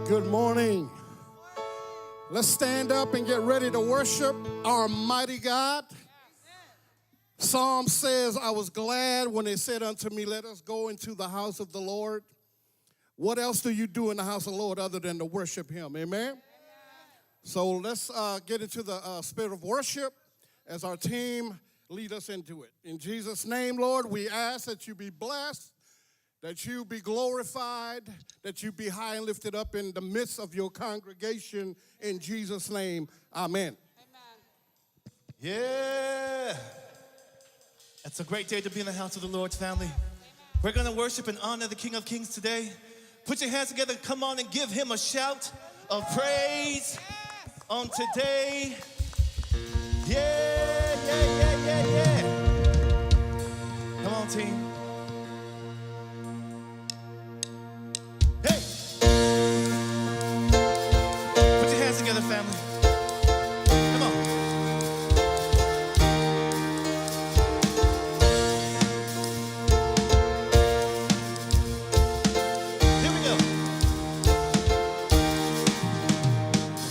Good morning. Let's stand up and get ready to worship our mighty God. Psalm says, I was glad when they said unto me, let us go into the house of the Lord. What else do you do in the house of the Lord other than to worship him? Amen? So let's get into the spirit of worship as our team lead us into it. In Jesus' name, Lord, we ask that you be blessed, that you be glorified, that you be high and lifted up in the midst of your congregation. In Jesus' name, amen. Yeah. It's a great day to be in the house of the Lord's family. We're going to worship and honor the King of Kings today. Put your hands together. Come on and give him a shout of praise on today. Yeah. Come on, team. Hey. Put your hands together, family. Come on. Here we go.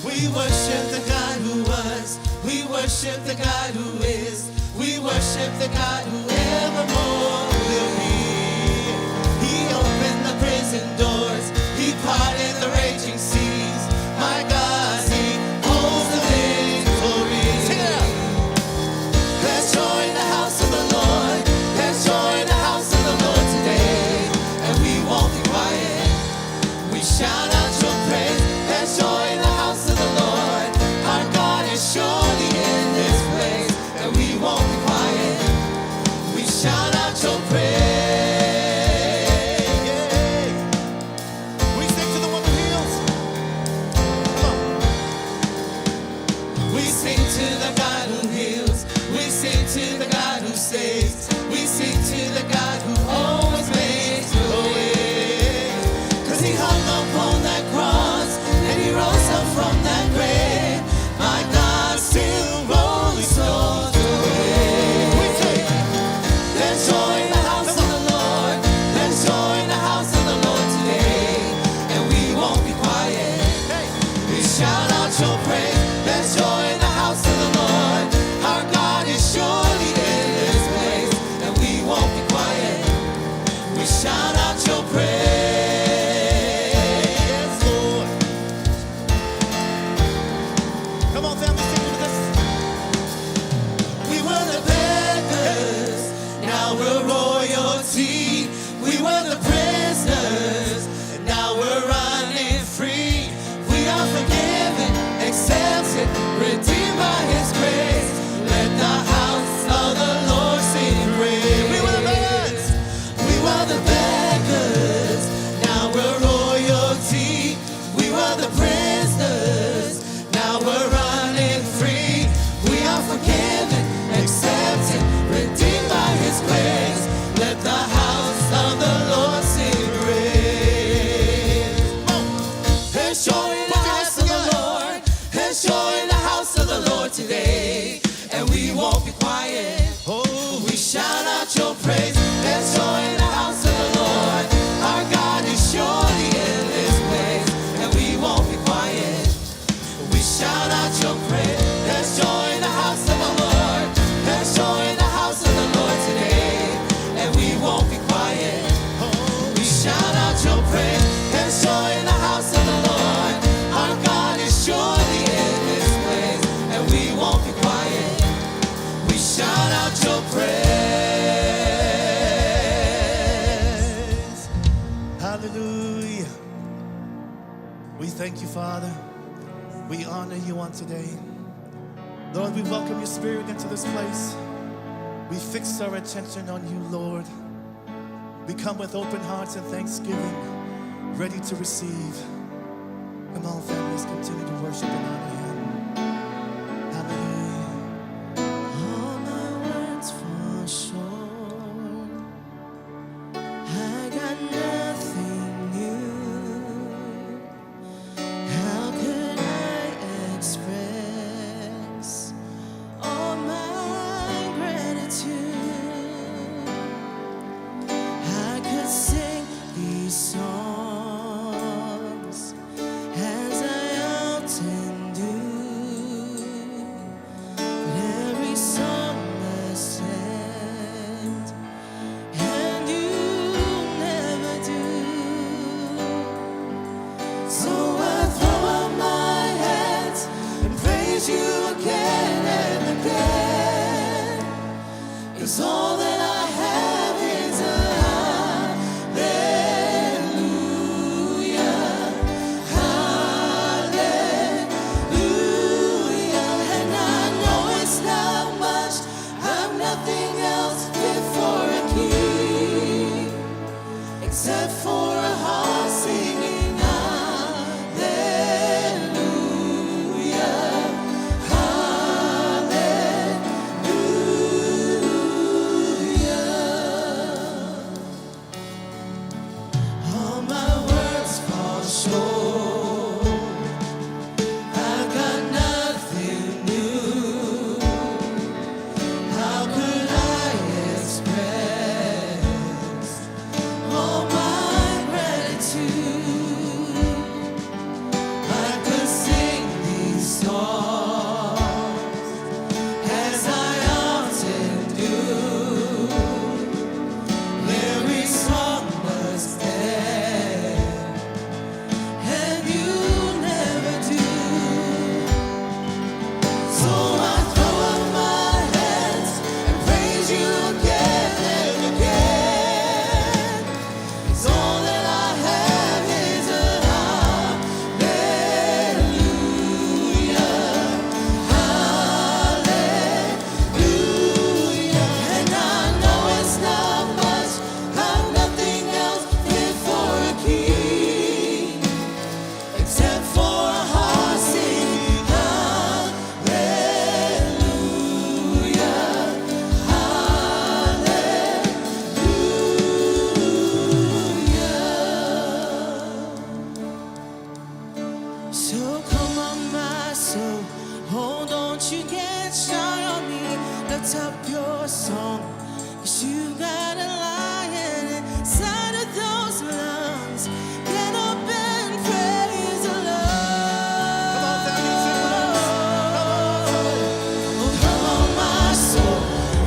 We worship the God who was. We worship the God who is. We worship the God who evermore will be. He opened the prison doors. He parted the raging seas. My God, he holds the victory. There's joy in the house of the Lord. There's joy in the house of the Lord today. And we won't be quiet. We shout out your praise. There's joy in the house of the Lord. Our God is surely in this place. And we won't be quiet. We shout out your praise. We sing to the one who heals. Come on. We sing to the God who heals. We sing to the God who saves. We sing to the God who always makes a way. 'Cause he hung upon that cross and he rose up from that grave. My God still rolling stones away. We sing. There's joy in the house of the Lord. There's joy in the house of the Lord today. And we won't be quiet. We shout out your praise. There's joy in the house of the Lord. Our God is surely in this place. And we won't be quiet. We shout out your praise. Yes, Lord. Come on, family, sing with us. We were the beggars, now we're royalty. We were the prisoners, and now we're running free. We are forgiven, accepted, redeemed by his grace. Let the house of the Lord sing praise. We were the beggars. We were the beggars, now we're royalty. We were the prisoners, now we're running free. We are forgiven, accepted, redeemed by his grace. Let the house of the Lord sing praise. There's joy in the house of the Lord. There's joy in the house of the Lord today. And we won't be quiet. Oh, we shout out your praise. There's joy in the house of the Lord. Our God is surely in this place. And we won't be quiet. We shout out your praise. There's joy in the house of the Lord. There's joy in the house of the Lord today. And we won't be quiet. We shout out your praise. There's joy in the house of the Lord. Our God is surely in this place. And we won't be quiet. We shout out your praise. Hallelujah. We thank you, Father. We honor you on today. Lord, we welcome your spirit into this place. We fix our attention on you, Lord. We come with open hearts and thanksgiving, ready to receive. Come on, families, continue to worship and honor him. Hallelujah. All my words fall short. I got nothing new. How could I express all my gratitude? I could sing these songs for a heart singing hallelujah, hallelujah. All my words fall short. I've got nothing new. How could I express all my gratitude? I could sing these songs as I often do. Every song must end, and you never do. So I throw up my hands and praise you again and again. 'Cause all that I have is a hallelujah, hallelujah. And I know it's not much, I've nothing else fit for a king, except for a heart singing hallelujah, hallelujah. So come on, my soul, oh, don't you get shy on me. Lift up your song, 'cause you got a lion inside of those lungs. Get up and praise the Lord. Come on, family, sing with us. Oh, come on, my soul,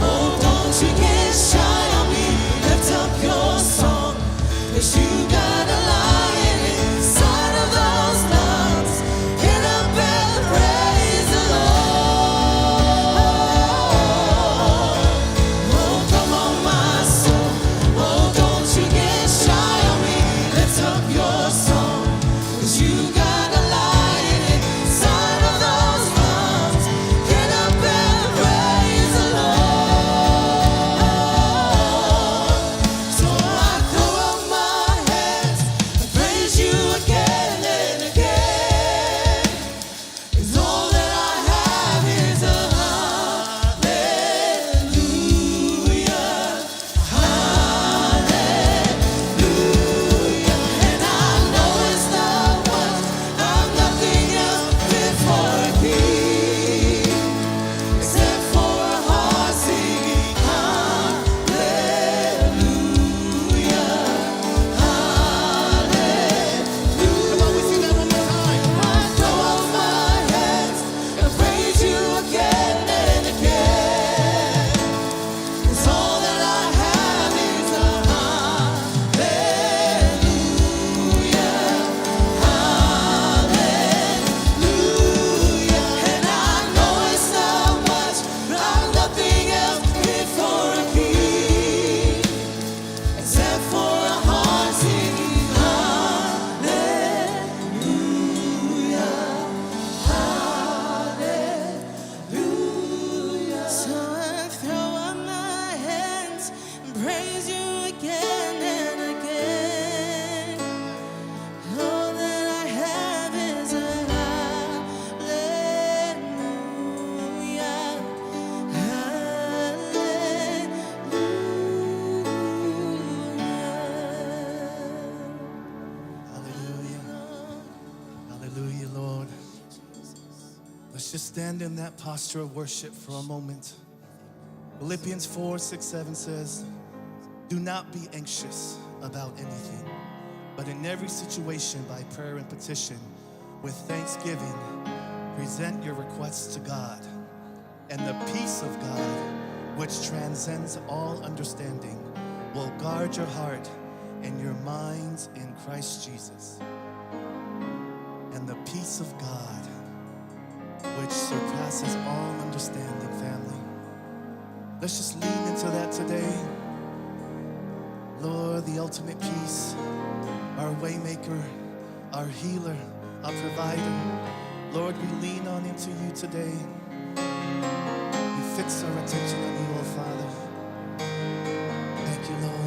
oh, don't you get shy on me. Lift up your song, 'cause you got a lion inside of those lungs. Get up and praise the Lord. Oh, come on, my soul, oh, don't you get shy on me. Lift up your song, 'cause you got a lion inside of those lungs. Get up and praise the Lord. So I throw up my hands and praise you again and again. 'Cause all that I have is a hallelujah, hallelujah. And I know it's not much, I've nothing else fit for a king, except for a heart singing hallelujah, hallelujah. Come on, we sing that one more time. I throw up my hands and praise you again and again. 'Cause all that I have is a hallelujah, hallelujah. And I know it's not much, I've nothing else fit for a king, except for a heart singing hallelujah, hallelujah. So I throw up my hands and praise you again and again. All that I have is a hallelujah, hallelujah. Hallelujah, Lord. Let's just stand in that posture of worship for a moment. Philippians 4:6-7 says, do not be anxious about anything, but in every situation by prayer and petition, with thanksgiving, present your requests to God, and the peace of God, which transcends all understanding, will guard your heart and your minds in Christ Jesus. And the peace of God, which surpasses all understanding, family. Let's just lean into that today. Lord, the ultimate peace, our waymaker, our healer, our provider. Lord, we lean on into you today. We fix our attention on you, oh Father. Thank you, Lord.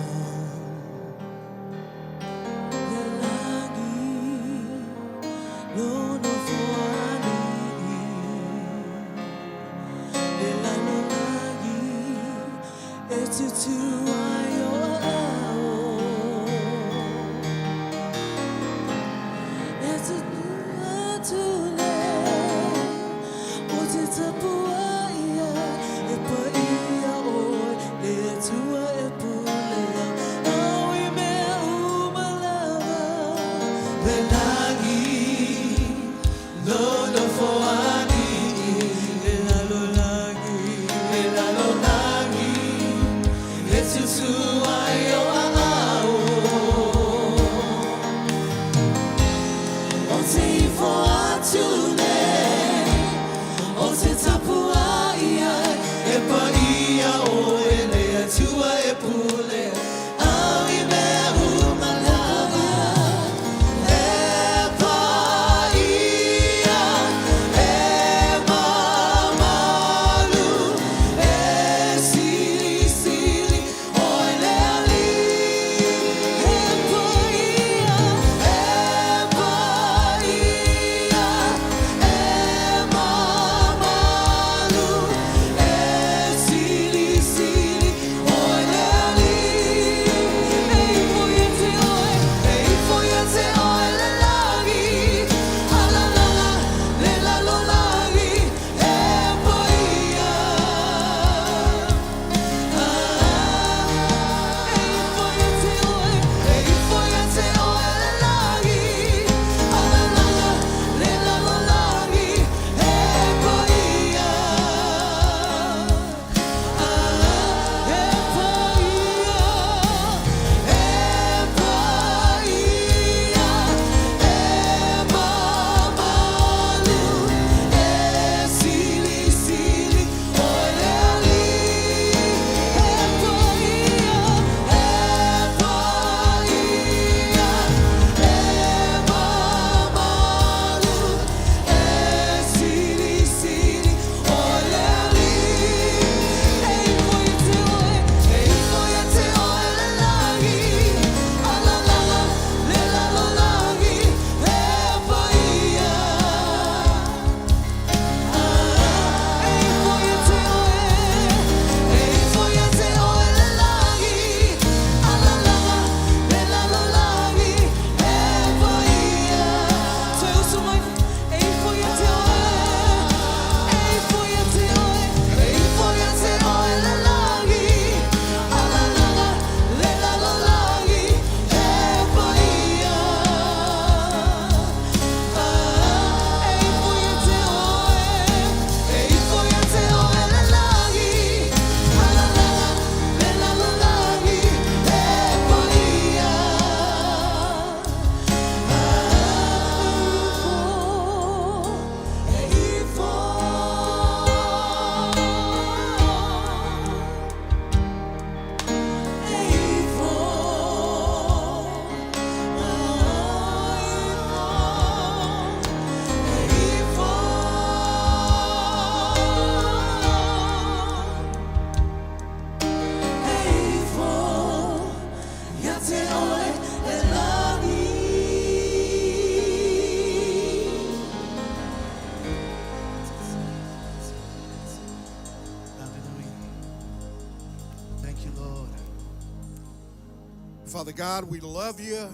Father God, we love you,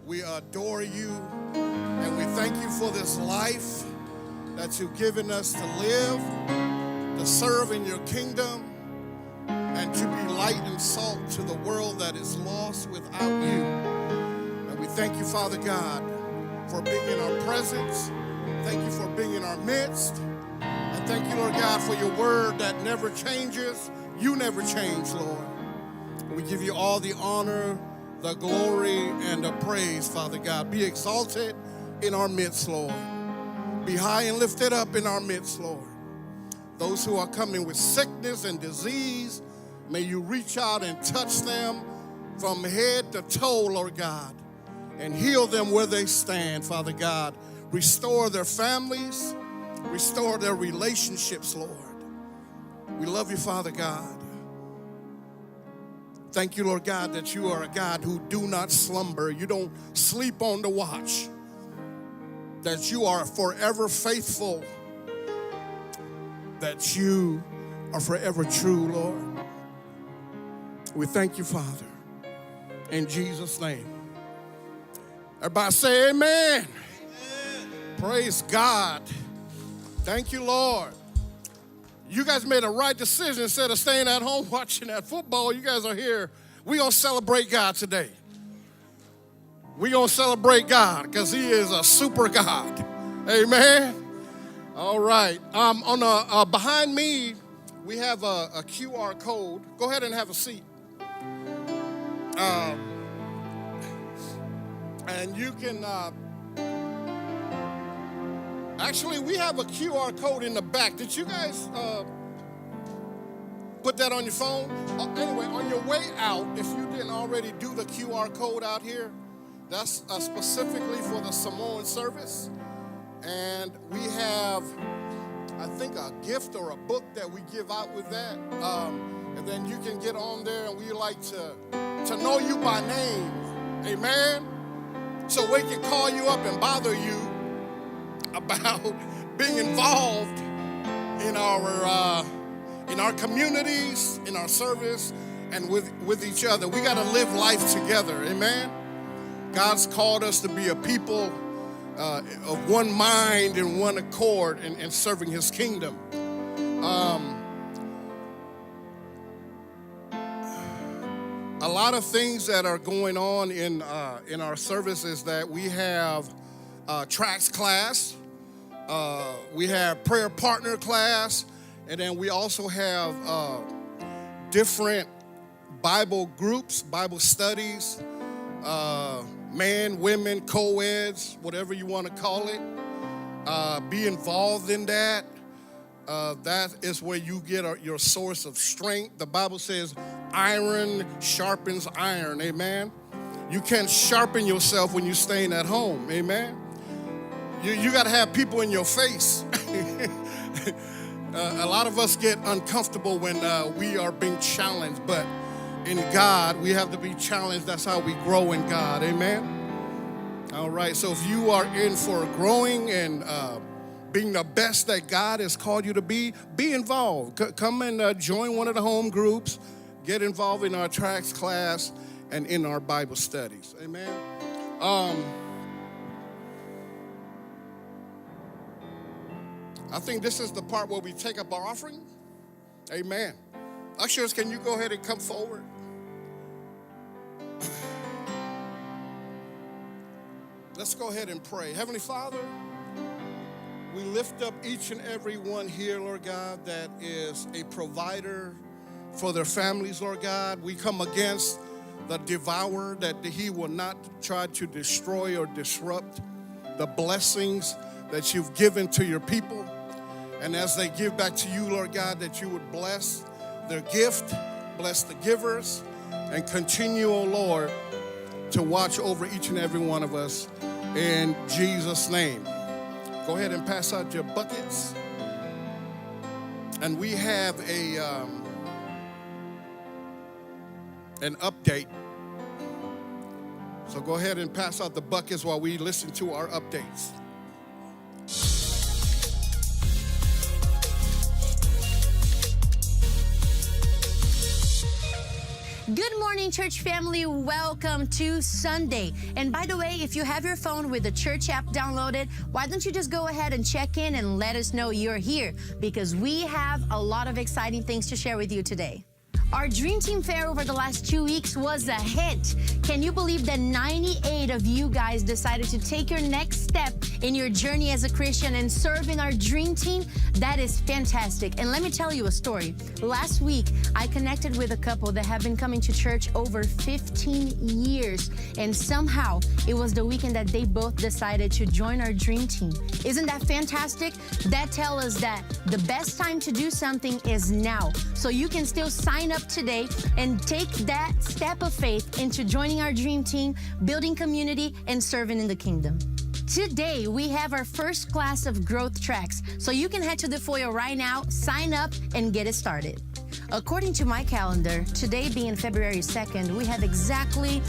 we adore you, and we thank you for this life that you've given us to live, to serve in your kingdom, and to be light and salt to the world that is lost without you. And we thank you, Father God, for being in our presence. Thank you for being in our midst. And thank you, Lord God, for your word that never changes. You never change, Lord. We give you all the honor, the glory, and the praise, Father God. Be exalted in our midst, Lord. Be high and lifted up in our midst, Lord. Those who are coming with sickness and disease, may you reach out and touch them from head to toe, Lord God, and heal them where they stand, Father God. Restore their families, restore their relationships, Lord. We love you, Father God. Thank you, Lord God, that you are a God who do not slumber. You don't sleep on the watch. That you are forever faithful. That you are forever true, Lord. We thank you, Father, in Jesus' name. Everybody say amen. Amen. Praise God. Thank you, Lord. You guys made a right decision. Instead of staying at home watching that football, you guys are here. We're going to celebrate God today. We're going to celebrate God because he is a super God. Amen. All right. Behind me, we have a QR code. Go ahead and have a seat. And you can, actually, we have a QR code in the back. Did you guys put that on your phone? Anyway, on your way out, if you didn't already do the QR code out here, that's specifically for the Samoan service. And we have, I think, a gift or a book that we give out with that. And then you can get on there, and we like to know you by name. Amen? So we can call you up and bother you about being involved in our communities, in our service, and with each other. We got to live life together. Amen? God's called us to be a people of one mind and one accord in serving his kingdom. A lot of things that are going on in our service is that we have tracks class, we have prayer partner class, and then we also have different Bible groups, Bible studies, men, women, co-eds, whatever you want to call it. Be involved in that. That is where you get your source of strength. The Bible says iron sharpens iron, amen? You can't sharpen yourself when you're staying at home, amen? You got to have people in your face. A lot of us get uncomfortable when we are being challenged, but in God, we have to be challenged. That's how we grow in God, amen? All right, so if you are in for growing and being the best that God has called you to be involved. Come and join one of the home groups. Get involved in our tracks class and in our Bible studies. Amen. I think this is the part where we take up our offering. Amen. Ushers, can you go ahead and come forward? Let's go ahead and pray. Heavenly Father, we lift up each and every one here, Lord God, that is a provider for their families, Lord God. We come against the devourer, that he will not try to destroy or disrupt the blessings that you've given to your people. And as they give back to you, Lord God, that you would bless their gift, bless the givers, and continue, oh Lord, to watch over each and every one of us in Jesus' name. Go ahead and pass out your buckets. And we have an update. So go ahead and pass out the buckets while we listen to our updates. Good morning, church family. Welcome to Sunday. And by the way, if you have your phone with the church app downloaded, why don't you just go ahead and check in and let us know you're here, because we have a lot of exciting things to share with you today. Our Dream Team Fair over the last 2 weeks was a hit. Can you believe that 98 of you guys decided to take your next step in your journey as a Christian and serve in our Dream Team? That is fantastic. And let me tell you a story. Last week, I connected with a couple that have been coming to church over 15 years. And somehow, it was the weekend that they both decided to join our Dream Team. Isn't that fantastic? That tells us that the best time to do something is now. So you can still sign up today and take that step of faith into joining our Dream Team, building community, and serving in the kingdom. Today, we have our first class of growth tracks, so you can head to the foyer right now, sign up, and get it started. According to my calendar, today being February 2nd, we have exactly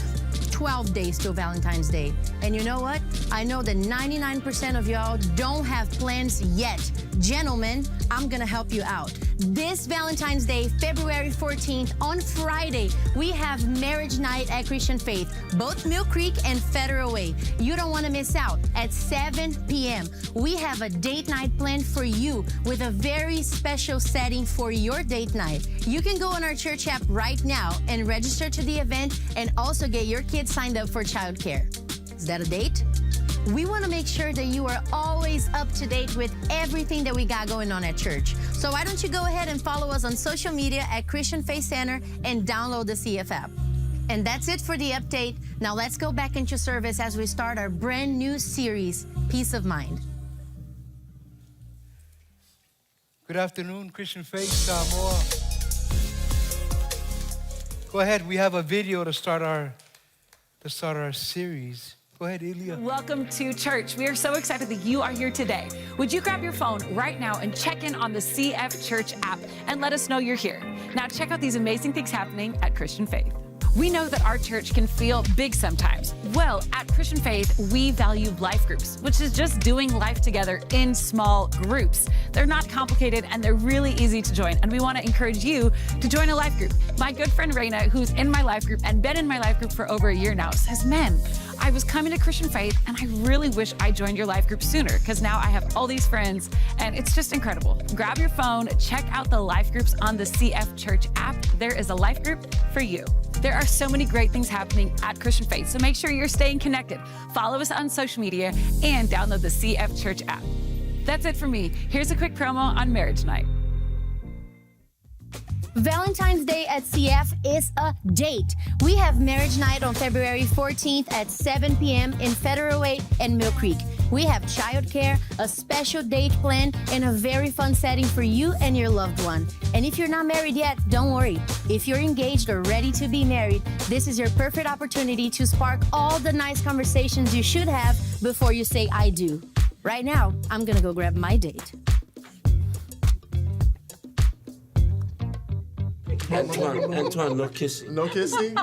12 days till Valentine's Day. And you know what? I know that 99% of y'all don't have plans yet. Gentlemen, I'm gonna help you out. This Valentine's Day, February 14th, on Friday, we have marriage night at Christian Faith, both Mill Creek and Federal Way. You don't wanna miss out. At 7 p.m., we have a date night planned for you with a very special setting for your date night. You can go on our church app right now and register to the event and also get your kids signed up for childcare. Is that a date? We want to make sure that you are always up to date with everything that we got going on at church. So why don't you go ahead and follow us on social media at Christian Faith Center and download the CF app. And that's it for the update. Now let's go back into service as we start our brand new series, Peace of Mind. Good afternoon, Christian Faith, Samoa. Go ahead, we have a video to start our series. Go ahead, Ilya. Welcome to church. We are so excited that you are here today. Would you grab your phone right now and check in on the CF Church app and let us know you're here. Now check out these amazing things happening at Christian Faith. We know that our church can feel big sometimes. Well, at Christian Faith, we value life groups, which is just doing life together in small groups. They're not complicated and they're really easy to join. And we want to encourage you to join a life group. My good friend Raina, who's in my life group and been in my life group for over a year now, says, man, I was coming to Christian Faith and I really wish I joined your life group sooner because now I have all these friends and it's just incredible. Grab your phone, check out the life groups on the CF Church app. There is a life group for you. There are so many great things happening at Christian Faith, so make sure you're staying connected. Follow us on social media and download the CF Church app. That's it for me. Here's a quick promo on marriage night. Valentine's Day at CF is a date. We have marriage night on February 14th at 7 p.m. in Federal Way and Mill Creek. We have childcare, a special date plan, and a very fun setting for you and your loved one. And if you're not married yet, don't worry. If you're engaged or ready to be married, this is your perfect opportunity to spark all the nice conversations you should have before you say I do. Right now, I'm gonna go grab my date. Antoine, no kissing. No kissing?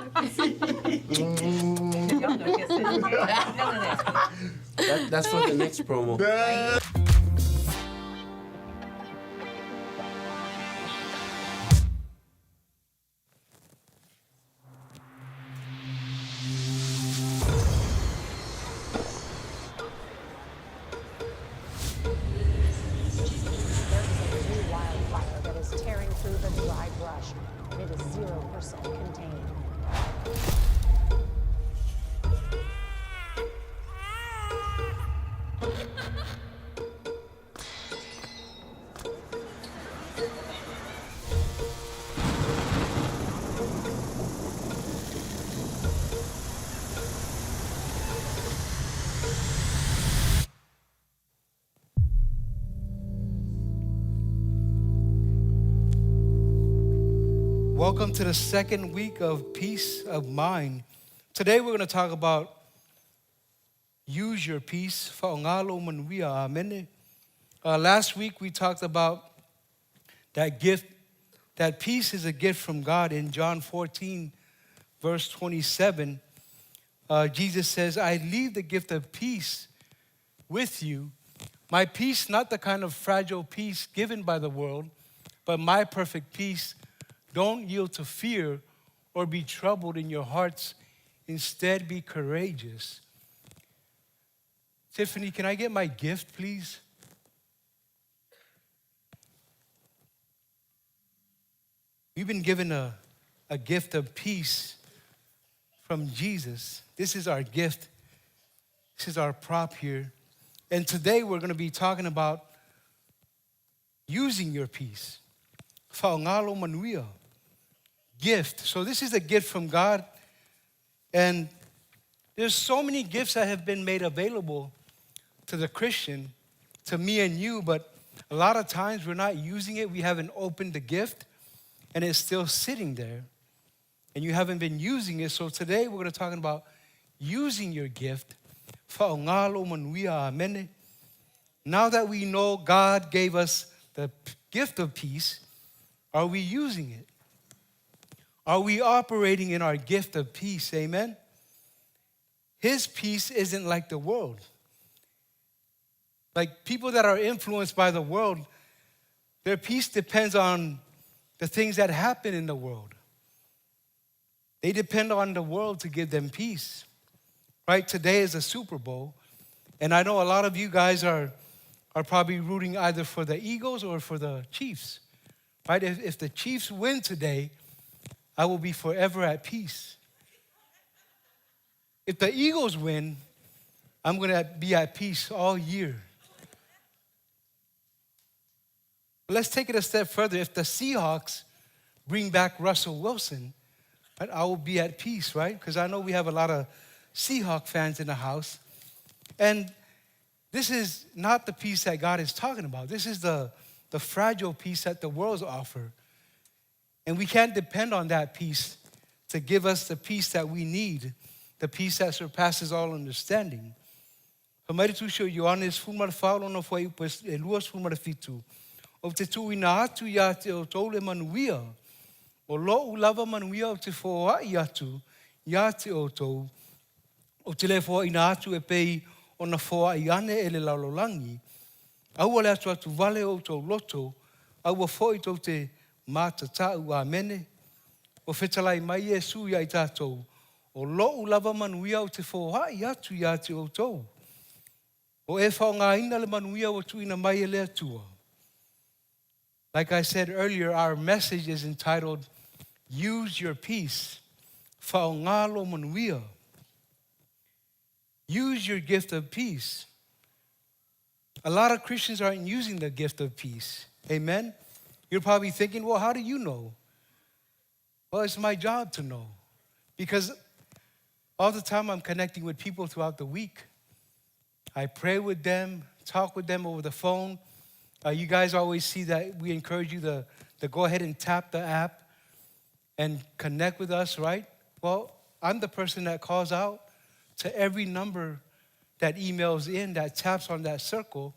That's for the next promo. Wildfire that is tearing through the dry brush. It is 0% contained. Welcome to the second week of Peace of Mind. Today we're going to talk about use your peace. Last week we talked about that gift, that peace is a gift from God. In John 14, verse 27, Jesus says, I leave the gift of peace with you. My peace, not the kind of fragile peace given by the world, but my perfect peace. Don't yield to fear or be troubled in your hearts. Instead, be courageous. Tiffany, can I get my gift, please? We've been given a gift of peace from Jesus. This is our gift. This is our prop here. And today we're going to be talking about using your peace. Faungalo manuia. Gift. So this is a gift from God. And there's so many gifts that have been made available to the Christian, to me and you, but a lot of times we're not using it. We haven't opened the gift and it's still sitting there and you haven't been using it. So today we're going to talk about using your gift. Faungalo manuia. Amen. Now that we know God gave us the gift of peace, are we using it? Are we operating in our gift of peace? Amen? his peace isn't like the world. Like people that are influenced by the world, their peace depends on the things that happen in the world. They depend on the world to give them peace. Right? Today is a Super Bowl, and I know a lot of you guys are probably rooting either for the Eagles or for the Chiefs. Right? If the Chiefs win today, I will be forever at peace. If the Eagles win, I'm going to be at peace all year. But let's take it a step further. If the Seahawks bring back Russell Wilson, right, I will be at peace, right? Because I know we have a lot of Seahawk fans in the house. And this is not the peace that God is talking about. This is the fragile peace that the world's offer. And we can't depend on that peace to give us the peace that we need, the peace that surpasses all understanding. Hamaitu show Ioannis fumar faulo no foi upes eluas fumar fitu. O te tuina atu ia te o tole manuia. O lo ulava manuia o te foa atu ia te o tou. O te le foa ina atu e pei o na foa iane e le laulolangi. Aua le atu vale o tau loto. Aua foi tau te mātatau a mene. O whetalai mai Iesu ia i tātou. O lo ulava manuia o te foa atu ia te o tou. O e whao ngā ina le manuia o tuina mai e le atua. Like I said earlier, our message is entitled, Use Your Peace. Whao ngā lo manuia. Use your gift of peace. A lot of Christians aren't using the gift of peace. Amen? You're probably thinking, well, how do you know? Well, it's my job to know. Because all the time I'm connecting with people throughout the week. I pray with them, talk with them over the phone. You guys always see that we encourage you to go ahead and tap the app and connect with us, right? Well, I'm the person that calls out to every number that emails in, that taps on that circle,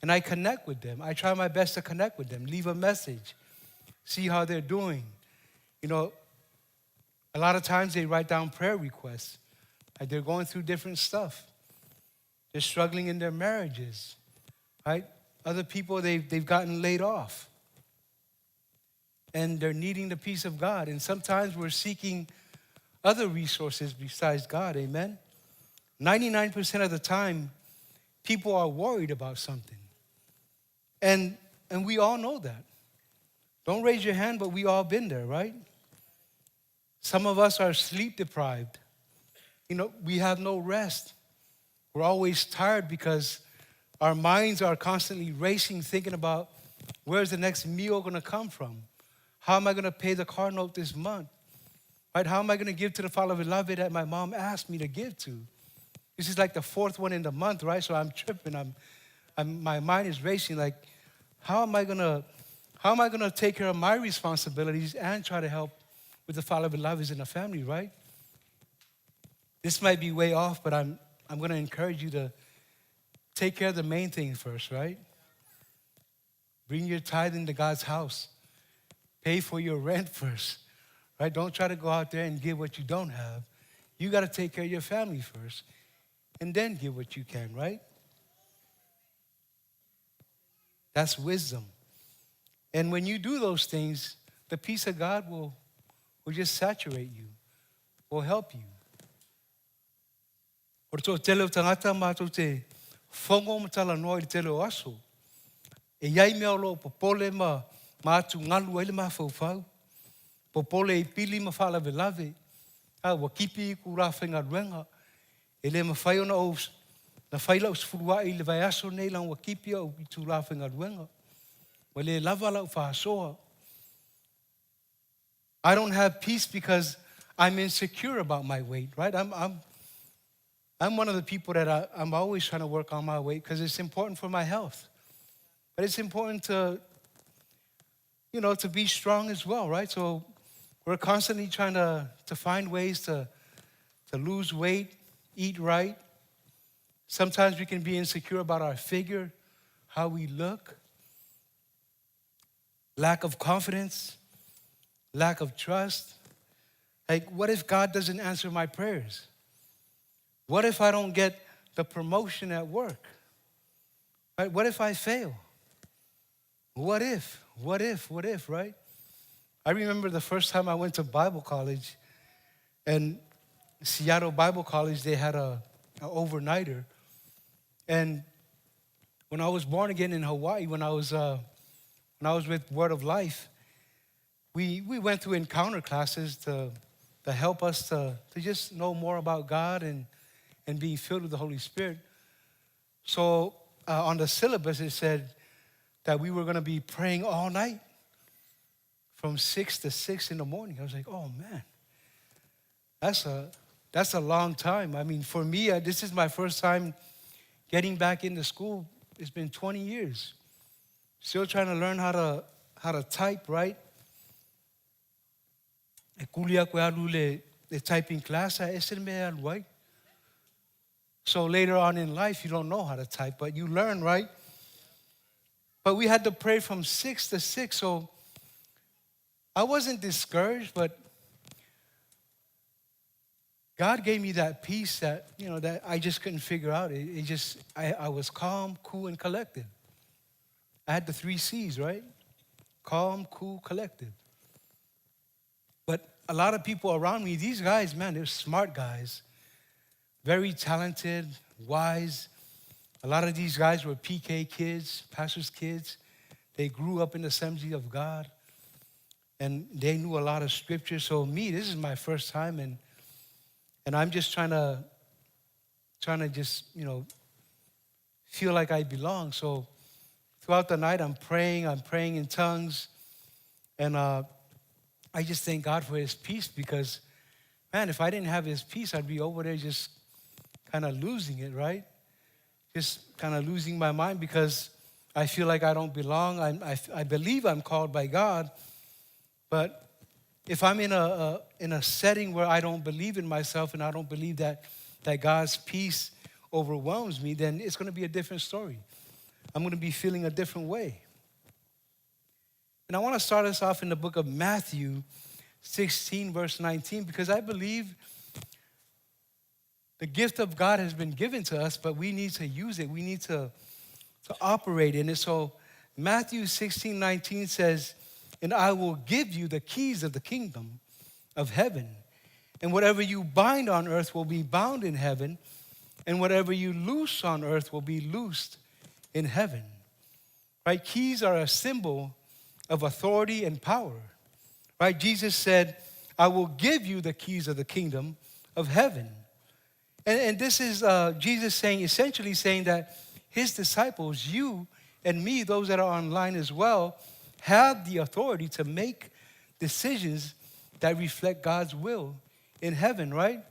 and I connect with them. I try my best to connect with them, leave a message, see how they're doing. You know, a lot of times they write down prayer requests. Like they're going through different stuff. They're struggling in their marriages, right? Other people, they've gotten laid off. And they're needing the peace of God. And sometimes we're seeking other resources besides God, amen? 99% of the time, people are worried about something. And we all know that. Don't raise your hand, but we all been there, right? Some of us are sleep deprived. You know, we have no rest. We're always tired because our minds are constantly racing, thinking about where's the next meal going to come from? How am I going to pay the car note this month? Right? How am I going to give to the Father Beloved that my mom asked me to give to? This is like the fourth one in the month, right? So I'm tripping. My mind is racing. Like, how am I going to take care of my responsibilities and try to help with the Father Beloved in the family, right? This might be way off, but I'm going to encourage you to take care of the main thing first, right? Bring your tithe into God's house. Pay for your rent first, right? Don't try to go out there and give what you don't have. You got to take care of your family first, and then give what you can, right? That's wisdom. And when you do those things, the peace of God will just saturate you, will help you. O tō tele o tangata mātou te whongo matala noa I te tele o aso. E iai mea o lo popole ma mātu ngalu ele ma whauwhau. Popole I pili ma whala velave. Wa kipi I ku rā whenga ruenga. E le ma whai ona o na whaila o sifurua I le vai aso nei lang wa kipi o I tu rā whenga ruenga. Wa le lava lau whahasoa. I don't have peace because I'm insecure about my weight, right? I'm one of the people that I'm always trying to work on my weight because it's important for my health. But it's important to, to be strong as well, right? So we're constantly trying to find ways to lose weight, eat right. Sometimes we can be insecure about our figure, how we look, lack of confidence, lack of trust. Like, what if God doesn't answer my prayers? What if I don't get the promotion at work? Right? What if I fail? What if, right? I remember the first time I went to Bible college, and Seattle Bible College, they had an overnighter. And when I was born again in Hawaii, when I was with Word of Life, we went through encounter classes to help us to just know more about God and being filled with the Holy Spirit. So on the syllabus, it said that we were going to be praying all night from 6 to 6 in the morning. I was like, oh, man, that's a long time. I mean, for me, this is my first time getting back into school. It's been 20 years. Still trying to learn how to type, right? The typing class, right? So later on in life, you don't know how to type, but you learn, right? But we had to pray from 6 to 6, so I wasn't discouraged, but God gave me that peace that, that I just couldn't figure out. I was calm, cool, and collected. I had the 3 C's, right? Calm, cool, collected. But a lot of people around me, these guys, man, they're smart guys. Very talented, wise. A lot of these guys were PK kids, pastor's kids. They grew up in the Assembly of God. And they knew a lot of scripture. So me, this is my first time, and I'm just trying to just, feel like I belong. So throughout the night, I'm praying in tongues. And I just thank God for his peace because, man, if I didn't have his peace, I'd be over there just kind of losing it, right? Just kind of losing my mind because I feel like I don't belong. I believe I'm called by God. But if I'm in a setting where I don't believe in myself and I don't believe that God's peace overwhelms me, then it's going to be a different story. I'm going to be feeling a different way. And I want to start us off in the book of Matthew 16, verse 19, because I believe the gift of God has been given to us, but we need to use it. We need to operate in it. So Matthew 16, 19 says, and I will give you the keys of the kingdom of heaven. And whatever you bind on earth will be bound in heaven. And whatever you loose on earth will be loosed in heaven. Right? Keys are a symbol of authority and power. Right? Jesus said, I will give you the keys of the kingdom of heaven. And this is Jesus essentially saying that his disciples, you and me, those that are online as well, have the authority to make decisions that reflect God's will in heaven, right?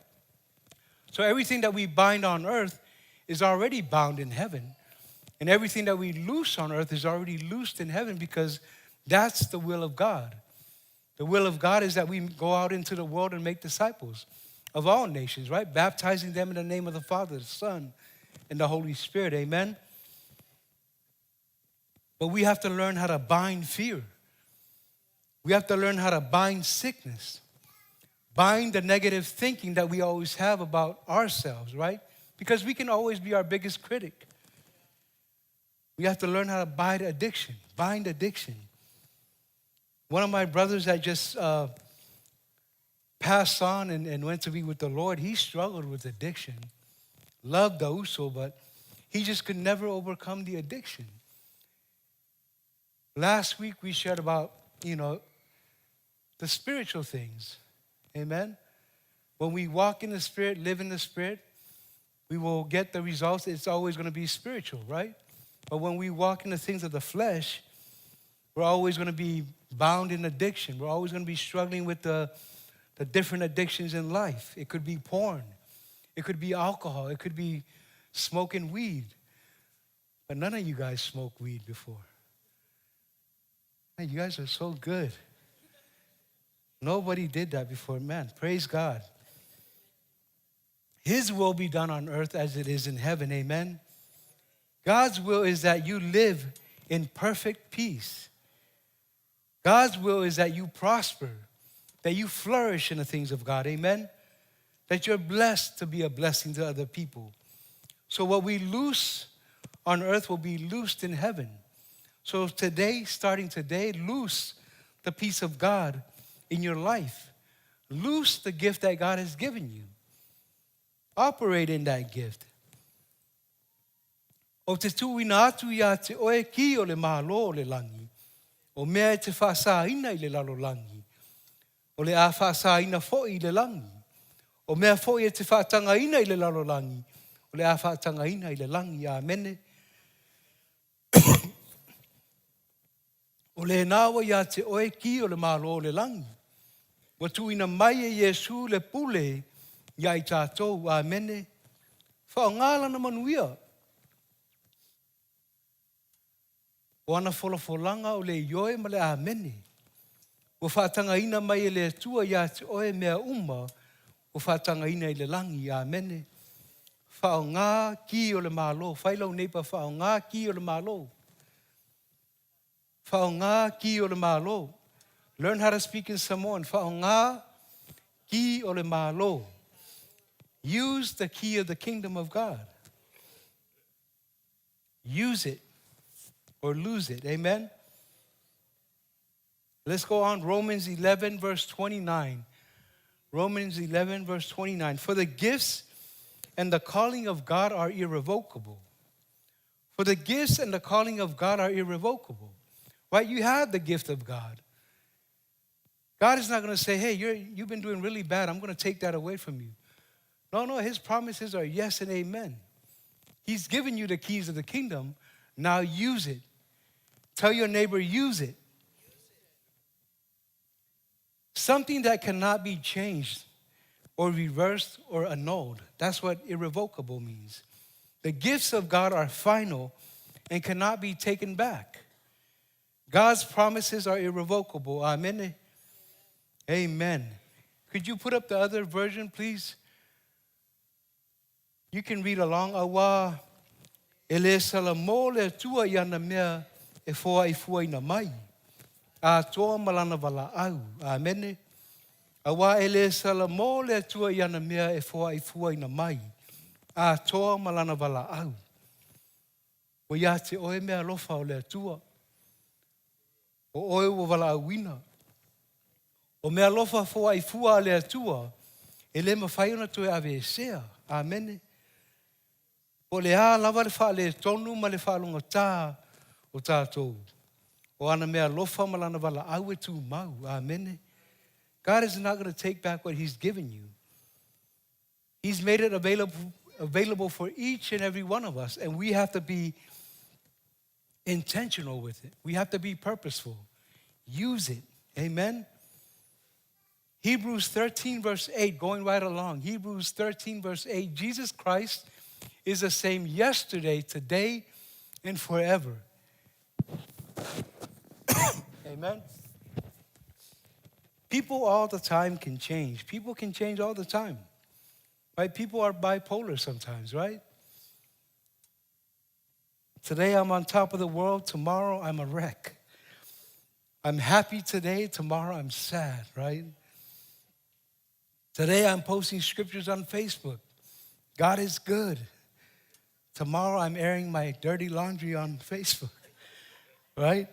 So everything that we bind on earth is already bound in heaven. And everything that we loose on earth is already loosed in heaven because that's the will of God. The will of God is that we go out into the world and make disciples of all nations, right? Baptizing them in the name of the Father, the Son, and the Holy Spirit, amen? But we have to learn how to bind fear. We have to learn how to bind sickness. Bind the negative thinking that we always have about ourselves, right? Because we can always be our biggest critic. We have to learn how to bind addiction. One of my brothers that just passed on and went to be with the Lord, he struggled with addiction. Loved the uso, but he just could never overcome the addiction. Last week we shared about, the spiritual things. Amen? When we walk in the Spirit, live in the Spirit, we will get the results. It's always going to be spiritual, right? But when we walk in the things of the flesh, we're always going to be bound in addiction. We're always going to be struggling with the different addictions in life. It could be porn. It could be alcohol. It could be smoking weed. But none of you guys smoked weed before. Man, you guys are so good. Nobody did that before. Man, praise God. His will be done on earth as it is in heaven. Amen. God's will is that you live in perfect peace. God's will is that you prosper, that you flourish in the things of God. Amen. that you're blessed to be a blessing to other people. So what we loose on earth will be loosed in heaven. So today, starting today, loose the peace of God in your life. Loose the gift that God has given you. Operate in that gift. O te tuina atu ia te oe ki o le malo o le langi. O mea te whaasaina i le lalolangi. O le a whaasaina fo'i i le langi. O mea fo'i e te whaatangaina i le lalolangi. O le a whaatangaina i le langi. Amene. O le nawa ia te oe ki o le malo o le langi. Wa tuina mai e Yesu le pule ia i tātou. Amene. Whaongala na manuia. O ana wholafolanga o le ioe ma le amene. O whaatangaina mai e le atua ia te oe mea uma. O whaatangaina i le langi. Amene. Whaonga ki o le malo. Whailau neipa whaonga ki o le malo. Whaonga ki o le malo. Learn how to speak in Samoan. Whaonga ki o le malo. Use the key of the kingdom of God. Use it or lose it. Amen? Let's go on. Romans 11, verse 29. Romans 11, verse 29. For the gifts and the calling of God are irrevocable. For the gifts and the calling of God are irrevocable. Right? You have the gift of God. God is not going to say, hey, you've been doing really bad. I'm going to take that away from you. No, his promises are yes and amen. He's given you the keys of the kingdom. Now use it. Tell your neighbor, use it. Something that cannot be changed or reversed or annulled. That's what irrevocable means. The gifts of God are final and cannot be taken back. God's promises are irrevocable. Amen. Amen. Could you put up the other version, please? You can read along. Awa ele salamo le tua yana mea e foa I fuai na mai. A toa malana wala au. Amen. Awa ele salamo le tua yana mea e foa I fuai na mai. A toa malana wala au. O ia te oe mea lofa o le tua. O oe o wala auina. O mea lofa foa I fua le atua. E le mawhaiona tue ave sea. Amen. O le a lava le wha le tonu ma le whalunga tā o tātou. O ana mea lofa malana wala au e tū mau. Amen. God is not going to take back what he's given you. He's made it available for each and every one of us. And we have to be intentional with it. We have to be purposeful. Use it. Amen. Hebrews 13 verse 8, going right along. Hebrews 13 verse 8. Jesus Christ is the same yesterday, today, and forever. Amen. People all the time can change. People can change all the time. Right? People are bipolar sometimes, right? Today I'm on top of the world. Tomorrow I'm a wreck. I'm happy today. Tomorrow I'm sad, right? Today I'm posting scriptures on Facebook. God is good. Tomorrow I'm airing my dirty laundry on Facebook, right?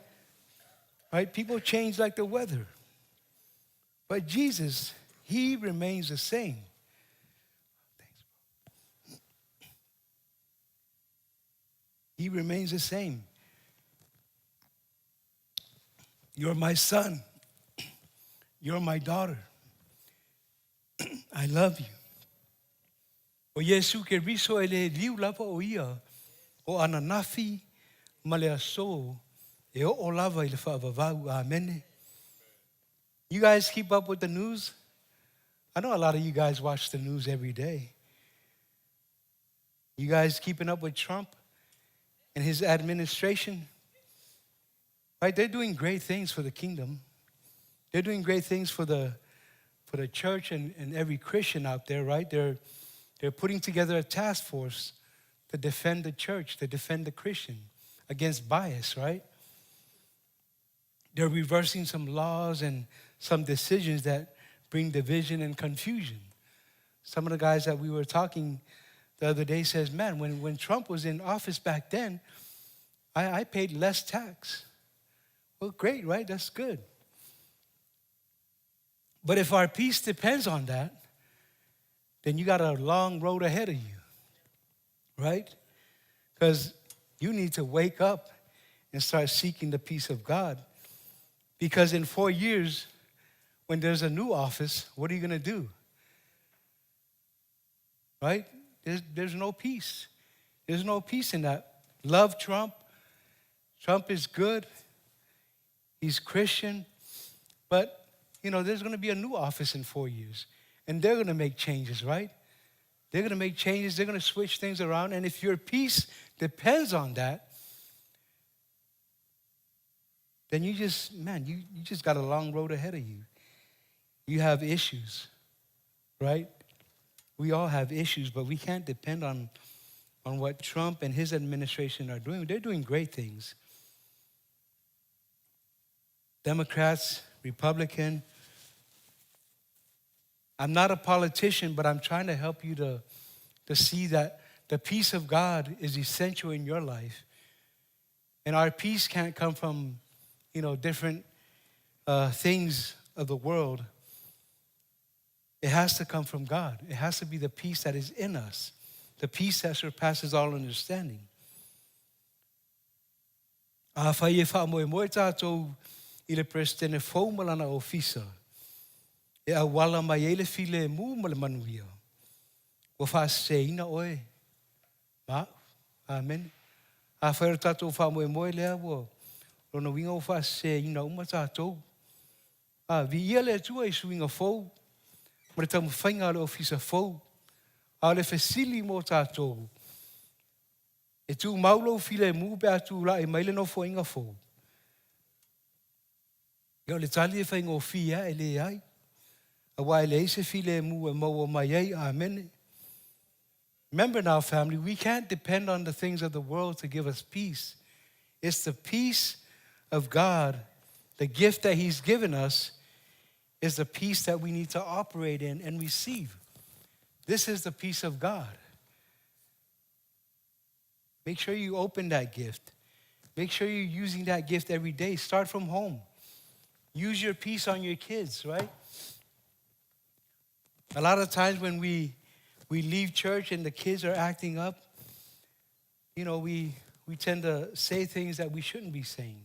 Right? People change like the weather. But Jesus, he remains the same. He remains the same. You're my son. You're my daughter. I love you. O Yesu ke riso ele liu lava o ia o ananafi ma le aso e o lava I le whaavavau. Amen. You guys keep up with the news? I know a lot of you guys watch the news every day. You guys keeping up with Trump and his administration? Right? They're doing great things for the kingdom. They're doing great things for the church and every Christian out there, right? They're putting together a task force to defend the church, to defend the Christian against bias, right? They're reversing some laws and some decisions that bring division and confusion. Some of the guys that we were talking the other day says, man, when Trump was in office back then, I paid less tax. Well, great, right? That's good. But if our peace depends on that, then you got a long road ahead of you, right? Because you need to wake up and start seeking the peace of God. Because in 4 years, when there's a new office, what are you going to do? Right? There's no peace. There's no peace in that. Love Trump. Trump is good. He's Christian. But, there's going to be a new office in 4 years. And they're going to make changes, right? They're going to make changes. They're going to switch things around. And if your peace depends on that, then you just got a long road ahead of you. You have issues, right? We all have issues, but we can't depend on what Trump and his administration are doing. They're doing great things. Democrats, Republican. I'm not a politician, but I'm trying to help you to see that the peace of God is essential in your life. And our peace can't come from, different things of the world. It has to come from God. It has to be the peace that is in us, the peace that surpasses all understanding. Whai whamoe tātou I le presidente fau malana ofisa. E a wala mai ele file mu ma le manuia. Wa whaaseina oe. Ma, amen. A whaera tātou whamoe lea wo. Rona winga o whaaseina uma tātou. Vi ia le tua I suinga fau. Ma le tamu whainga le ofisa fau. A le whesili mo tātou. E tū maulo file mu pe atu la e maile no whainga fau. Ia le tali e whainga o fia e le ai. A wai le se file mu e maua mai ai. Amen. Remember now, family, we can't depend on the things of the world to give us peace. It's the peace of God, the gift that He's given us, is the peace that we need to operate in and receive. This is the peace of God. Make sure you open that gift. Make sure you're using that gift every day. Start from home. Use your peace on your kids, right? A lot of times when we leave church and the kids are acting up, we tend to say things that we shouldn't be saying.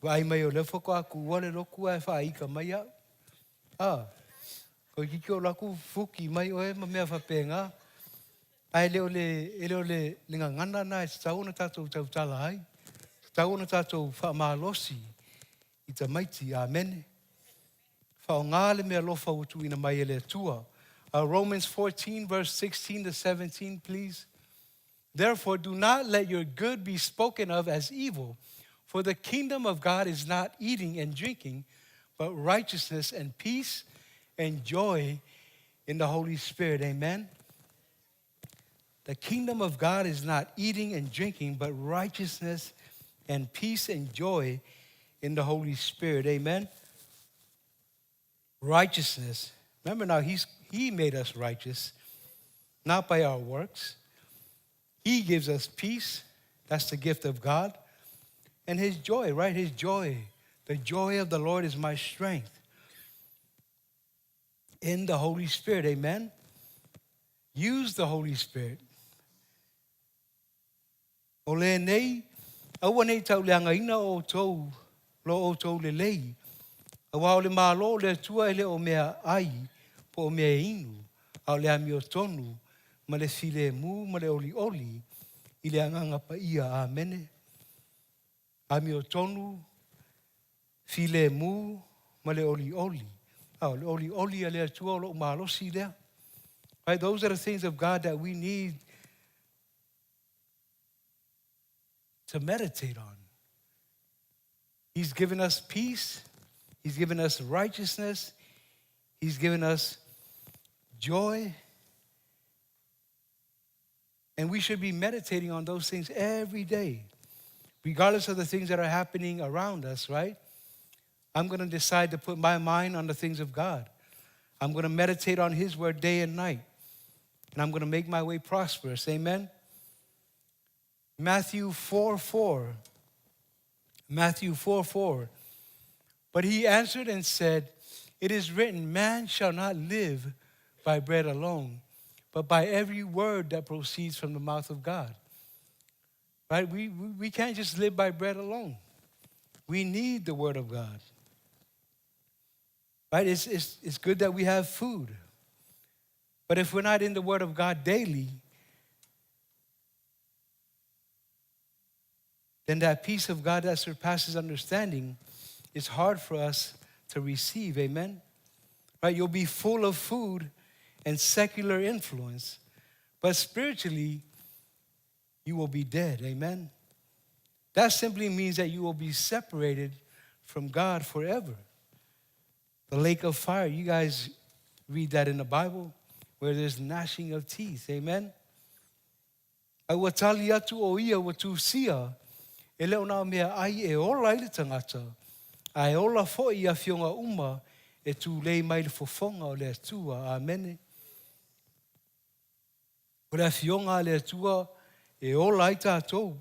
Ai mai o le foko aku wale loku ai whaika mai au. Ko kiki o laku fuki mai oe ma mea whapenga. Ai leo le ngangana na e tau na tātou tau tala ai. Tau na tātou whaamalosi I ta maiti, amen. Whao ngā le mea lofa utu ina mai ele tua. Romans 14, verse 16 to 17, please. Therefore, do not let your good be spoken of as evil, for the kingdom of God is not eating and drinking, but righteousness and peace and joy in the Holy Spirit. Amen. The kingdom of God is not eating and drinking, but righteousness and peace and joy in the Holy Spirit. Amen. Righteousness. Remember now, He made us righteous, not by our works. He gives us peace. That's the gift of God. And His joy, right? His joy. The joy of the Lord is my strength. In the Holy Spirit, amen? Use the Holy Spirit. O le nei, aua nei tau leanga ina o tou, lo o tou le lei. Awa o le malo le tua ele o mea ai, po o mea inu, au le ami o tonu, ma le file mu, ma le oli oli, I le anganga pa ia, amene. Ami o tonu, file mu, ma le oli oli. Oh, le oli oli a le tua o lo malo si lea. Right, those are the things of God that we need to meditate on. He's given us peace. He's given us righteousness. He's given us joy. And we should be meditating on those things every day, regardless of the things that are happening around us, right? I'm going to decide to put my mind on the things of God. I'm going to meditate on his word day and night. And I'm going to make my way prosperous. Amen? Matthew 4:4. Matthew 4:4. But he answered and said, it is written, man shall not live by bread alone, but by every word that proceeds from the mouth of God. Right? We can't just live by bread alone. We need the word of God. Right? It's good that we have food. But if we're not in the word of God daily, then that peace of God that surpasses understanding is hard for us to receive. Amen? Right? You'll be full of food and secular influence, but spiritually, you will be dead. Amen? That simply means that you will be separated from God forever. The lake of fire, you guys read that in the Bible, where there's gnashing of teeth. Amen? Ai watali atu o ia watu sia, e leo nā mea ai e ola i le tangata, ai ola fo i a fionga uma, e tu lei mai le fofonga o le atua. Amene. O le fionga le atua, e ola i tātou.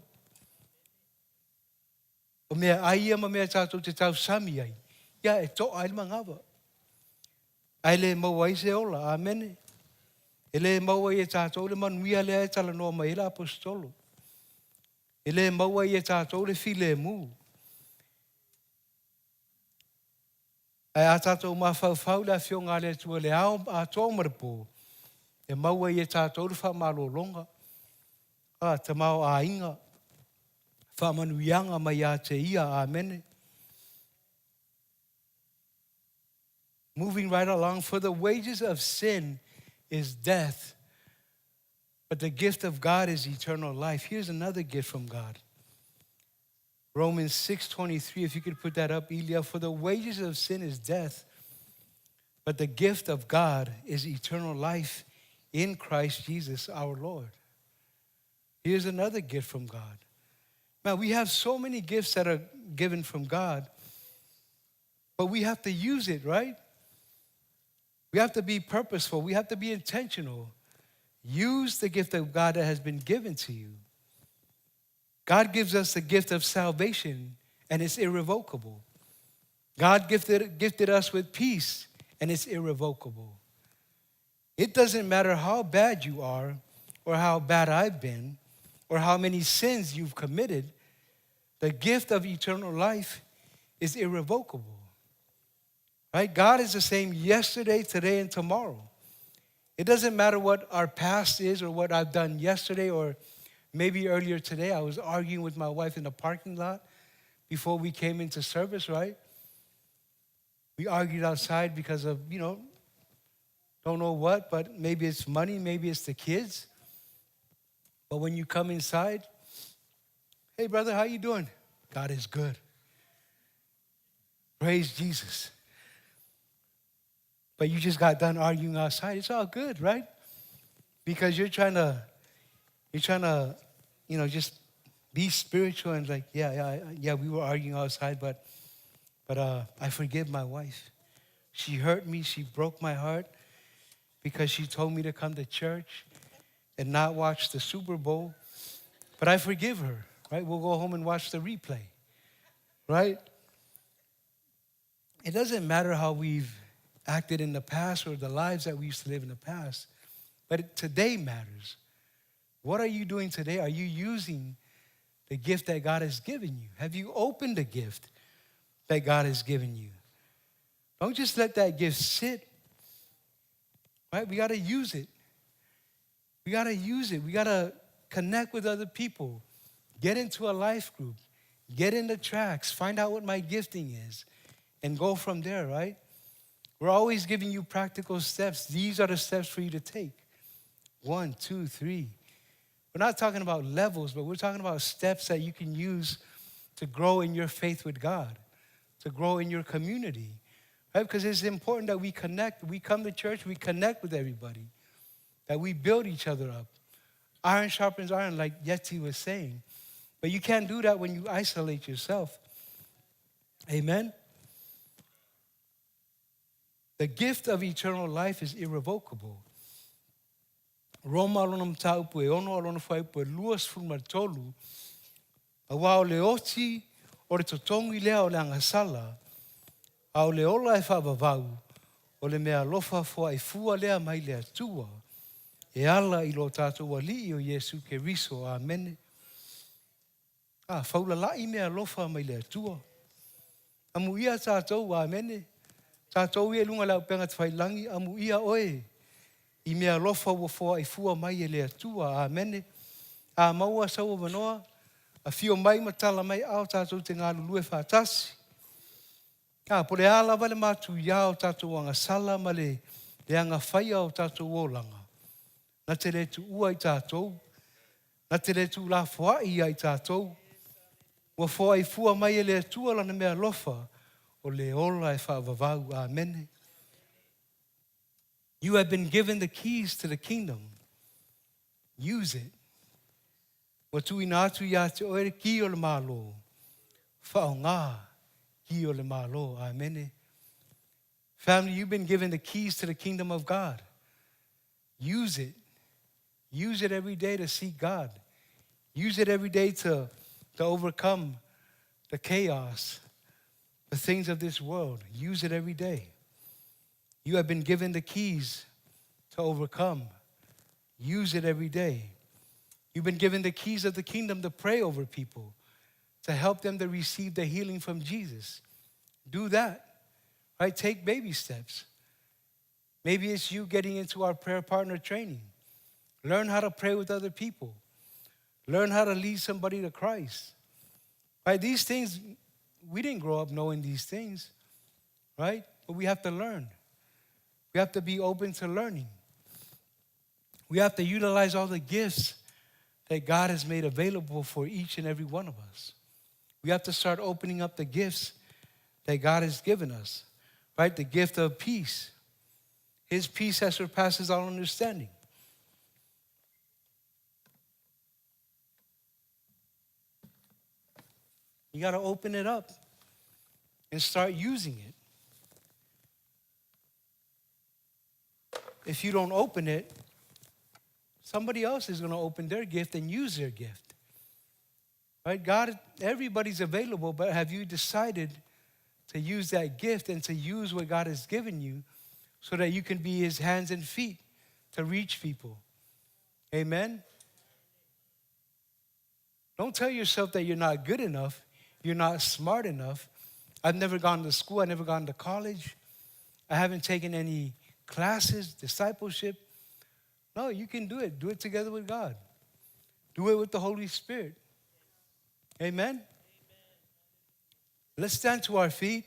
O mea ai ma mea tātou te tau sami ai. Ia e to ai mangawa. Ai le maua i se ola. Amene. E le maua i e tātou le manuia le e tala noa mai la apostolo. E le maua i e tātou le file mu. Ai a tātou mawhau le fionga le atua le ao a tō marapo. E maua i e tātou le whamalolonga. Te mau a inga. Whamanuianga mai a te ia. Amene. Moving right along, for the wages of sin is death, but the gift of God is eternal life. Here's another gift from God. Romans 6:23, if you could put that up, Elia. For the wages of sin is death, but the gift of God is eternal life in Christ Jesus our Lord. Here's another gift from God. Now, we have so many gifts that are given from God, but we have to use it, right? We have to be purposeful. We have to be intentional. Use the gift of God that has been given to you. God gives us the gift of salvation, and it's irrevocable. God gifted us with peace, and it's irrevocable. It doesn't matter how bad you are, or how bad I've been, or how many sins you've committed. The gift of eternal life is irrevocable. Right? God is the same yesterday, today, and tomorrow. It doesn't matter what our past is or what I've done yesterday or maybe earlier today. I was arguing with my wife in the parking lot before we came into service, right? We argued outside because of, don't know what, but maybe it's money, maybe it's the kids. But when you come inside, hey, brother, how you doing? God is good. Praise Jesus. But you just got done arguing outside. It's all good, right? Because you're trying to, just be spiritual and like, yeah, we were arguing outside, but I forgive my wife. She hurt me. She broke my heart because she told me to come to church and not watch the Super Bowl. But I forgive her, right? We'll go home and watch the replay, right? It doesn't matter how we've acted in the past or the lives that we used to live in the past, but today matters. What are you doing today? Are you using the gift that God has given you? Have you opened the gift that God has given you? Don't just let that gift sit, right? We got to use it. We got to use it. We got to connect with other people. Get into a life group. Get in the tracks. Find out what my gifting is and go from there, right? We're always giving you practical steps. These are the steps for you to take. 1, 2, 3. We're not talking about levels, but we're talking about steps that you can use to grow in your faith with God, to grow in your community, right? Because it's important that we connect. We come to church, we connect with everybody, that we build each other up. Iron sharpens iron, like Yeti was saying. But you can't do that when you isolate yourself. Amen? The gift of eternal life is irrevocable. Roma alona mta upu e ono alona whai upu e luas fulma tolu. A wao le oti o le totongi lea o le angasala. A o le ola e whaavavau o le mea lofa fua e fua lea mai lea tua. E ala i lo tātou wali o Yesu ke riso. Amen. Faula lai mea lofa mai lea tua. Amu ia tātou. Amen. Tātou ia lunga lau penga te whailangi. Amu ia oe. I mea lofa ua fua e fua mai e lea tua. Amen. A maua saua manoa. A fio mai matala mai au tātou te ngā lulue whātasi. Pore ala wale mātu iau tātou anga sala ma le anga whaia o tātou olanga. Na te re tu ua i tātou. Na te re tu la fua i ai tātou. Ua fua i fua mai e lea tua lana mea lofa o le ola e whaavavau. Amen. You have been given the keys to the kingdom. Use it. Wa tui nā atu ia te oere ki o le mālo. Whao ngā ki o le mālo. Amen. Family, you've been given the keys to the kingdom of God. Use it. Use it every day to seek God. Use it every day to overcome the chaos, the things of this world. Use it every day. You have been given the keys to overcome. Use it every day. You've been given the keys of the kingdom to pray over people, to help them to receive the healing from Jesus. Do that, right? Take baby steps. Maybe it's you getting into our prayer partner training. Learn how to pray with other people. Learn how to lead somebody to Christ. Right? These things, we didn't grow up knowing these things, right? But we have to learn. We have to be open to learning. We have to utilize all the gifts that God has made available for each and every one of us. We have to start opening up the gifts that God has given us, right? The gift of peace. His peace that surpasses all understanding. You got to open it up and start using it. If you don't open it, somebody else is going to open their gift and use their gift. Right? God, everybody's available, but have you decided to use that gift and to use what God has given you so that you can be his hands and feet to reach people? Amen? Don't tell yourself that you're not good enough. You're not smart enough. I've never gone to school. I've never gone to college. I haven't taken any classes, discipleship. No, you can do it. Do it together with God. Do it with the Holy Spirit. Amen? Let's stand to our feet.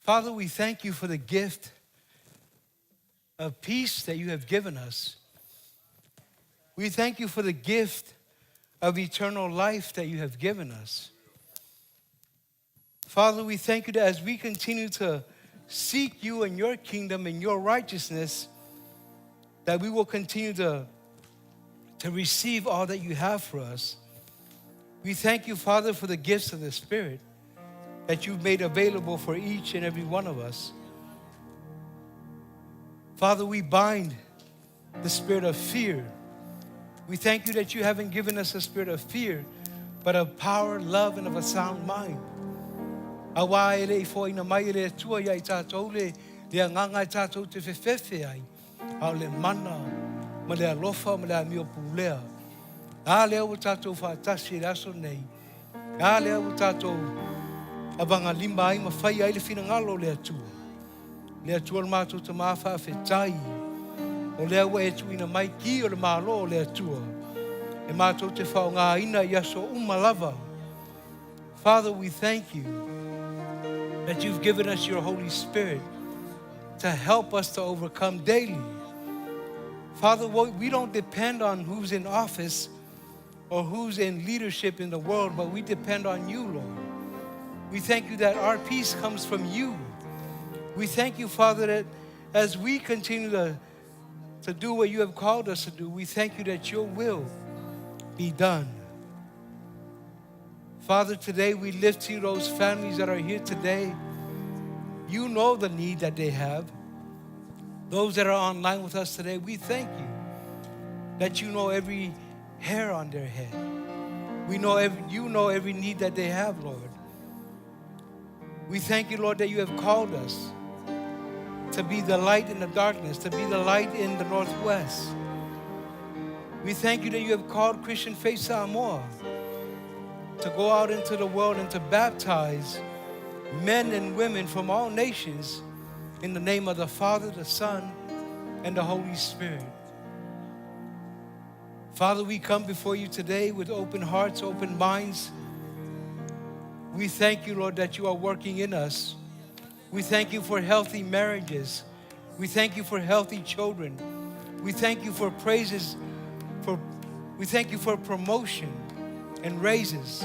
Father, we thank you for the gift of peace that you have given us. We thank you for the gift of eternal life that you have given us. Father, we thank you that as we continue to seek you and your kingdom and your righteousness, that we will continue to receive all that you have for us. We thank you, Father, for the gifts of the Spirit that you've made available for each and every one of us. Father, we bind the spirit of fear. We thank you that you haven't given us a spirit of fear, but of power, love, and of a sound mind. Awa ele I fo ina mai ele tua ia I tātou le anganga I tātou te whewhewhe ai. Au le mana, ma le alofa, ma le amio pulea. A lea o tātou whaatasi le aso nei. A lea o tātou abanga lima ai ma whai ai le whina ngalo le atua. Le atua le mātou te mawha whetai. O lea ua e tuina mai ki o le mālo o le atua. E mātou te whao ngā ina I aso umalava. Father, we thank you that you've given us your Holy Spirit to help us to overcome daily. Father, we don't depend on who's in office or who's in leadership in the world, but we depend on you, Lord. We thank you that our peace comes from you. We thank you, Father, that as we continue to do what you have called us to do, we thank you that your will be done. Father, today we lift to you those families that are here today. You know the need that they have. Those that are online with us today, we thank you that you know every hair on their head. You know every need that they have, Lord. We thank you, Lord, that you have called us to be the light in the darkness, to be the light in the Northwest. We thank you that you have called Christian Faith Samoa to go out into the world and to baptize men and women from all nations in the name of the Father, the Son, and the Holy Spirit. Father, we come before you today with open hearts, open minds. We thank you, Lord, that you are working in us. We thank you for healthy marriages. We thank you for healthy children. We thank you for praises. We thank you for promotion and raises.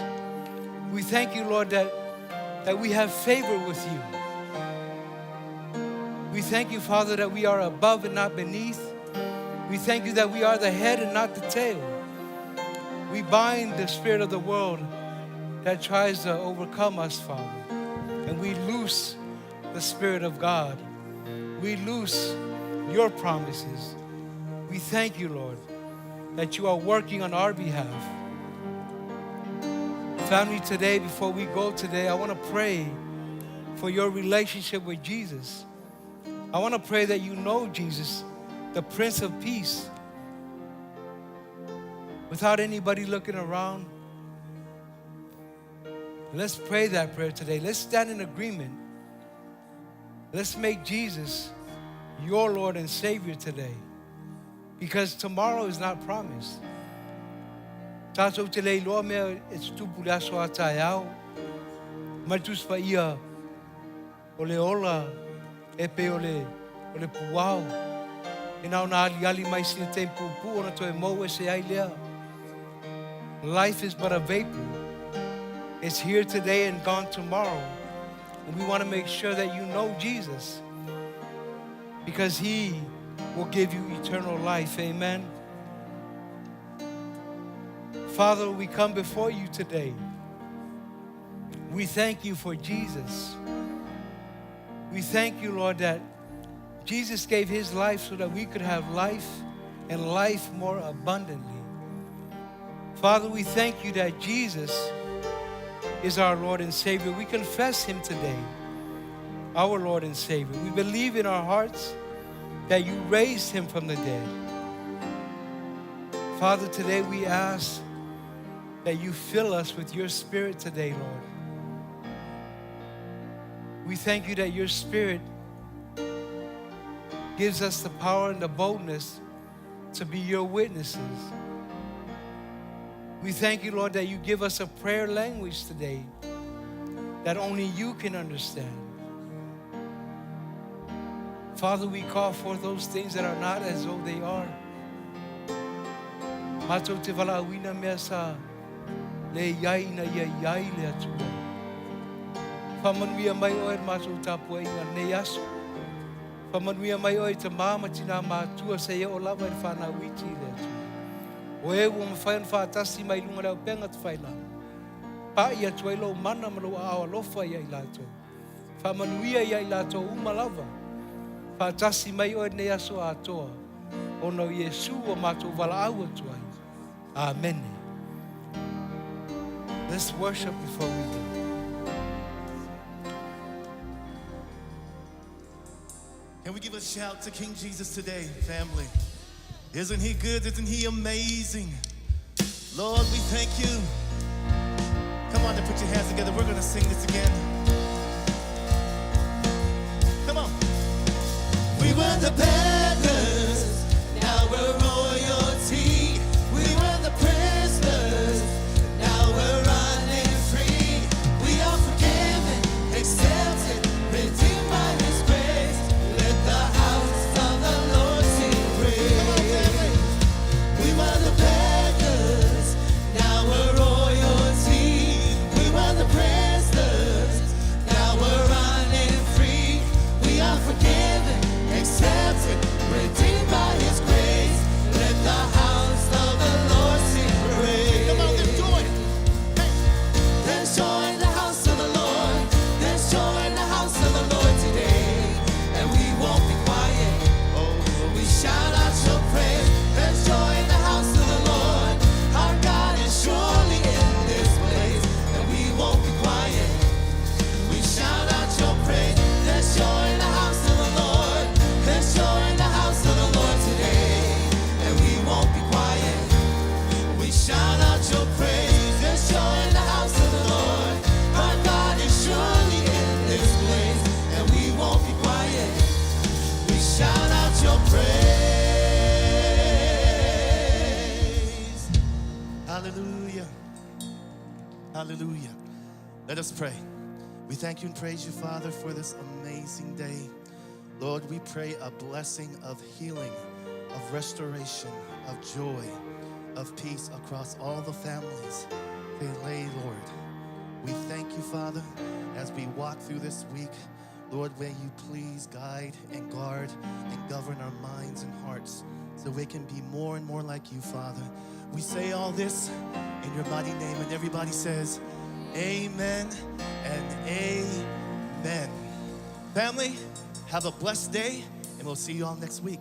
We thank you, Lord, that we have favor with you. We thank you, Father, that we are above and not beneath. We thank you that we are the head and not the tail. We bind the spirit of the world that tries to overcome us, Father. And we loose the Spirit of God. We loose your promises. We thank you, Lord, that you are working on our behalf. Family, today, before we go today, I want to pray for your relationship with Jesus. I want to pray that you know Jesus, the Prince of Peace, without anybody looking around. Let's pray that prayer today. Let's stand in agreement. Let's make Jesus your Lord and Savior today, because tomorrow is not promised. Tātou te lei loa mea e tutupu le aso a tae au. Mai tuspa ia o le ola e pe o le puao. E nao na ali mai sina te pupu ona toi mau e se ai lea. Life is but a vapor. It's here today and gone tomorrow. And we want to make sure that you know Jesus, because he will give you eternal life. Amen. Father, we come before you today. We thank you for Jesus. We thank you, Lord, that Jesus gave his life so that we could have life and life more abundantly. Father, we thank you that Jesus is our Lord and Savior. We confess him today, our Lord and Savior. We believe in our hearts that you raised him from the dead. Father, today we ask that you fill us with your Spirit today, Lord. We thank you that your Spirit gives us the power and the boldness to be your witnesses. We thank you, Lord, that you give us a prayer language today that only you can understand. Father, we call forth those things that are not as though they are. Matou te walauina mea sa le iai na iai le atua. Whamanuia mai oe matou tapua inga ne aso. Whamanuia mai oe te māma tina mātua se o lava i whanau iti le atua. O e wo mwhai whātasi mai lunga rau penga te whaila. Pa ia tuailo mana malo a alofa ia i lato. Whamanuia ia i lato umalava. Whātasi mai oe ne aso a toa. O no Yesu o matou wala au atuai. Amen. Let's worship before we go. Can we give a shout to King Jesus today, family? Isn't he good? Isn't he amazing? Lord, we thank you. Come on and put your hands together. We're going to sing this again. Come on. We were the beggars, now we're royalty. We were the prisoners, now we're running free. We are forgiven, accepted, redeemed by his grace. Let the house of the Lord sing praise. We were the beggars, now we're royalty. We were the prisoners, now we're running free. We are forgiven, accepted, Hallelujah. Let us pray. We thank you and praise you, Father, for this amazing day. Lord, we pray a blessing of healing, of restoration, of joy, of peace across all the families. Lord, we thank you, Father, as we walk through this week. Lord, may you please guide and guard and govern our minds and hearts so we can be more and more like you, Father. We say all this in your mighty name, and everybody says, amen and amen. Family, have a blessed day, and we'll see you all next week.